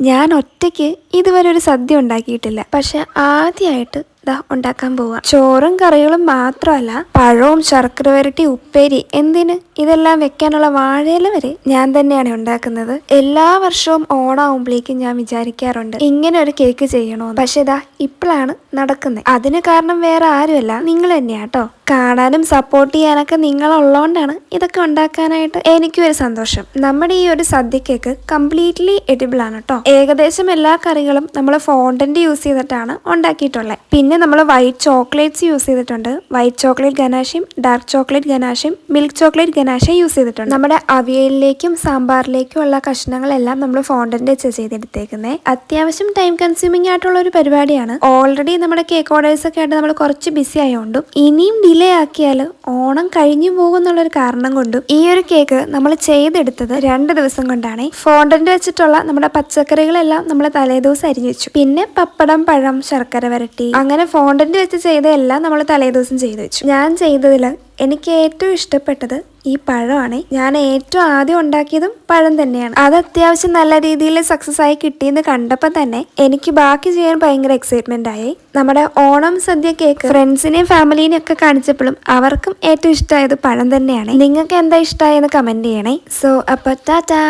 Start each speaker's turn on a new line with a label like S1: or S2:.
S1: ഞാൻ ഒറ്റയ്ക്ക് ഇതുവരെ ഒരു സദ്യ ഉണ്ടാക്കിയിട്ടില്ല. പക്ഷെ ആദ്യമായിട്ട് ഉണ്ടാക്കാൻ പോവാ. ചോറും കറികളും മാത്രമല്ല, പഴവും ശർക്കര വരട്ടി ഉപ്പേരി എന്തിന് ഇതെല്ലാം വെക്കാനുള്ള വാഴയില വരെ ഞാൻ തന്നെയാണ് ഉണ്ടാക്കുന്നത്. എല്ലാ വർഷവും ഓണാവുമ്പോഴേക്കും ഞാൻ വിചാരിക്കാറുണ്ട് ഇങ്ങനെ ഒരു കേക്ക് ചെയ്യണമെന്ന്. പക്ഷെ ഇപ്പോഴാണ് നടക്കുന്നത്. അതിന് കാരണം വേറെ ആരുമല്ല, നിങ്ങൾ തന്നെയാട്ടോ. കാണാനും സപ്പോർട്ട് ചെയ്യാനൊക്കെ നിങ്ങളുള്ളതുകൊണ്ടാണ് ഇതൊക്കെ ഉണ്ടാക്കാനായിട്ട് എനിക്കും ഒരു സന്തോഷം. നമ്മുടെ ഈ ഒരു സദ്യ കേക്ക് കംപ്ലീറ്റ്ലി എഡിബിൾ ആണ് കേട്ടോ. ഏകദേശം എല്ലാ കറികളും നമ്മൾ ഫോണ്ടന്റ് യൂസ് ചെയ്തിട്ടാണ് ഉണ്ടാക്കിയിട്ടുള്ളത്. പിന്നെ നമ്മൾ വൈറ്റ് ചോക്ലേറ്റ്സ് യൂസ് ചെയ്തിട്ടുണ്ട്. White chocolate ഗനാഷയും dark chocolate ഗനാഷയും milk chocolate ഗനാഷയും use ചെയ്തിട്ടുണ്ട്. നമ്മുടെ അവിയലിലേക്കും സാമ്പാറിലേക്കും ഉള്ള കഷ്ണങ്ങളെല്ലാം നമ്മൾ ഫോണ്ടന്റ് വെച്ച് ചെയ്തെടുത്തേക്കുന്നത്. അത്യാവശ്യം ടൈം കൺസ്യൂമിംഗ് ആയിട്ടുള്ള ഒരു പരിപാടിയാണ്. ഓൾറെഡി നമ്മുടെ കേക്ക് ഓർഡേഴ്സ് ഒക്കെ ആയിട്ട് നമ്മൾ കുറച്ച് ബിസി ആയതുകൊണ്ടും ഇനിയും ഡിലേ ആക്കിയാൽ ഓണം കഴിഞ്ഞു പോകുന്നുള്ളൊരു കാരണം കൊണ്ടും ഈ ഒരു കേക്ക് നമ്മൾ ചെയ്തെടുത്തത് 2 ദിവസം കൊണ്ടാണ്. ഫോണ്ടന്റ് വെച്ചിട്ടുള്ള നമ്മുടെ പച്ചക്കറികളെല്ലാം നമ്മൾ തലേദിവസം അരിഞ്ഞു വെച്ചു. പിന്നെ പപ്പടം, പഴം, ശർക്കര വരട്ടി, അങ്ങനെ ഫോണ്ടന്റ് വെച്ച് ചെയ്തതെല്ലാം നമ്മൾ തലേദിവസം ചെയ്തു വെച്ചു. ഞാൻ ചെയ്തതിൽ എനിക്ക് ഏറ്റവും ഇഷ്ടപ്പെട്ടത് ഈ പഴമാണ്. ഞാൻ ഏറ്റവും ആദ്യം ഉണ്ടാക്കിയതും പഴം തന്നെയാണ്. അത് അത്യാവശ്യം നല്ല രീതിയിൽ സക്സസ് ആയി കിട്ടിയെന്ന് കണ്ടപ്പോൾ തന്നെ എനിക്ക് ബാക്കി ചെയ്യാൻ ഭയങ്കര എക്സൈറ്റ്മെന്റ് ആയി. നമ്മുടെ ഓണം സദ്യ കേക്ക് ഫ്രണ്ട്സിനെയും ഫാമിലിനെയും ഒക്കെ കാണിച്ചപ്പോഴും അവർക്കും ഏറ്റവും ഇഷ്ടമായത് പഴം തന്നെയാണ്. നിങ്ങൾക്ക് എന്താ ഇഷ്ടമായെന്ന് കമന്റ് ചെയ്യണേ. സോ അപ്പോൾ ടാറ്റാ.